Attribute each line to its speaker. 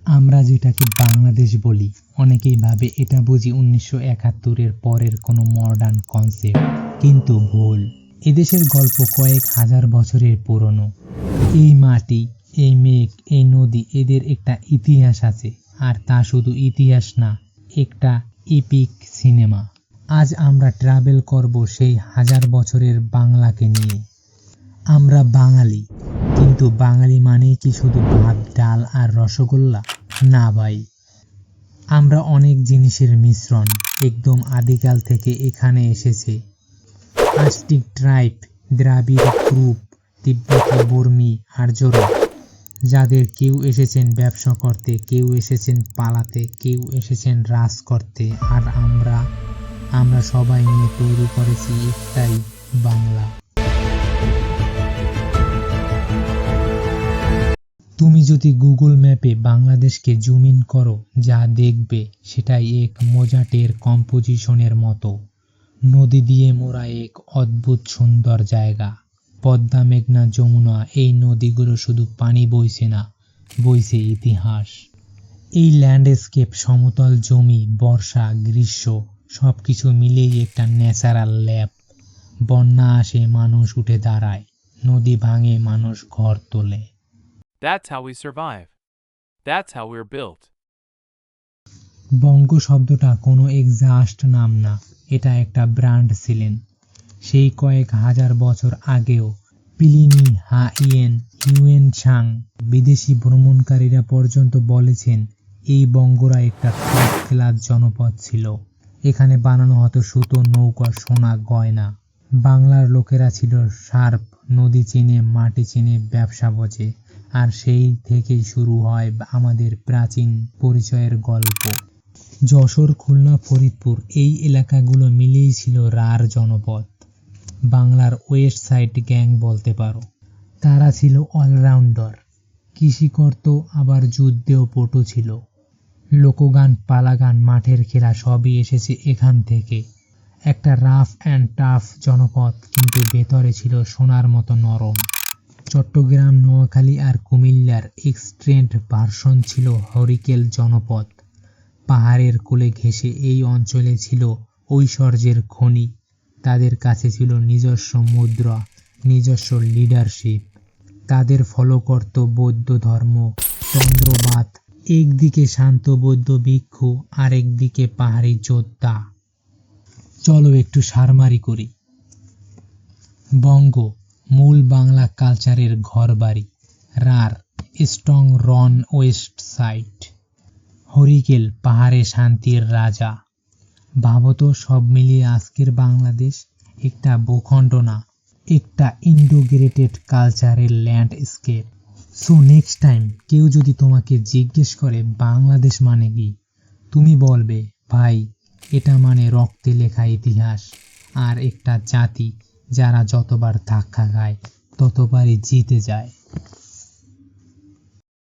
Speaker 1: আমরা যেটাকে বাংলাদেশ বলি, অনেকেই ভাবে এটা বুঝি 1971-এর পরের কোনো মডার্ন কনসেপ্ট, কিন্তু ভুল। এদেশের গল্প কয়েক হাজার বছরের পুরনো। এই মাটি, এই মেঘ, এই নদী, এদের একটা ইতিহাস আছে। আর তা শুধু ইতিহাস না, একটা ইপিক সিনেমা। আজ আমরা ট্রাভেল করব সেই হাজার বছরের বাংলাকে নিয়ে। আমরা বাঙালি, কিন্তু বাঙালি মানেই কি শুধু ভাত, ডাল আর রসগোল্লা? না ভাই, আমরা অনেক জিনিসের মিশ্রণ। একদম আদিকাল থেকে এখানে এসেছে আস্টিক ট্রাইব, দ্রাবিড় গ্রুপ, তিব্বতি, বর্মী, আর্যরা, যাদের কেউ এসেছেন ব্যবসা করতে, কেউ এসেছেন পালাতে, কেউ এসেছেন রাজ করতে, আর আমরা সবাই নিয়ে তৈরি করেছি একটাই বাংলা। তুমি যদি গুগল ম্যাপে বাংলাদেশকে জুম ইন করো, যা দেখবে সেটাই এক মোজাটের কম্পোজিশনের মতো। নদী দিয়ে মোড়া এক অদ্ভুত সুন্দর জায়গা। পদ্মা, মেঘনা, যমুনা, এই নদীগুলো শুধু পানি বইছে না, বইছে ইতিহাস। এই ল্যান্ডস্কেপ, সমতল জমি, বর্ষা, গ্রীষ্ম, সবকিছু মিলেই একটা ন্যাচারাল ল্যাব। বন্যা আসে, মানুষ উঠে দাঁড়ায়, নদী ভাঙে, মানুষ ঘর তোলে।
Speaker 2: That's how we survive. That's how we're built.
Speaker 1: বঙ্গ শব্দটা কোনো এক্সাস্ট নাম না, এটা একটা ব্র্যান্ড ছিলেন। সেই কয়েক হাজার বছর আগেও প্লিনি, হাইয়েন, হিউয়েন সাং, বিদেশি ভ্রমণকারীরা পর্যন্ত বলেছেন এই বঙ্গরা একটা টপ ক্লাস জনপদ ছিল। এখানে বানানো হতো সুতো, নৌকা, সোনা, গয়না। বাংলার লোকেরা ছিল শার্প, নদী চেনে, মাটি চেনে, ব্যবসা বোঝে। আর সেই থেকেই শুরু হয় আমাদের প্রাচীন পরিচয়ের গল্প। যশোর, খুলনা, ফরিদপুর, এই এলাকাগুলো মিলেই ছিল রার জনপদ। বাংলার ওয়েস্ট সাইড গ্যাং বলতে পারো। তারা ছিল অলরাউন্ডার, কৃষি করত, আবার যুদ্ধেও পটু ছিল। লোকগান, পালাগান, মাঠের খেলা সবই এসেছে এখান থেকে। একটা রাফ অ্যান্ড টাফ জনপদ, কিন্তু ভেতরে ছিল সোনার মতো নরম। চট্টগ্রাম, নোয়াখালী আর কুমিল্লার এক্সট্রেন্ড ভার্সন ছিল হরিকেল জনপদ। পাহাড়ের কোলে ঘেঁষে এই অঞ্চলে ছিল ঐশ্বর্যের খনি। তাদের কাছে ছিল নিজস্ব মুদ্রা, নিজস্ব লিডারশিপ। তাদের ফলো করত বৌদ্ধ ধর্ম, চন্দ্রবাত। একদিকে শান্ত বৌদ্ধ ভিক্ষু, আরেকদিকে পাহাড়ি যোদ্ধা। চলো একটু সারমারি করি। বঙ্গ, মূল বাংলা কালচারের ঘরবাড়ি। রার, স্ট্রং রন ওয়েস্ট সাইড। হরিকেল, পাহাড়ে শান্তির রাজা। ভাবতো, সব মিলিয়ে আজকের বাংলাদেশ একটা ভূখণ্ড না, একটা ইন্টিগ্রেটেড কালচারের ল্যান্ডস্কেপ। সো নেক্সট টাইম কেউ যদি তোমাকে জিজ্ঞেস করে বাংলাদেশ মানে কি, তুমি বলবে, ভাই, এটা মানে রক্তে লেখা ইতিহাস, আর একটা জাতি যারা যতবার ধাক্কা খায় ততবারই জিতে যায়।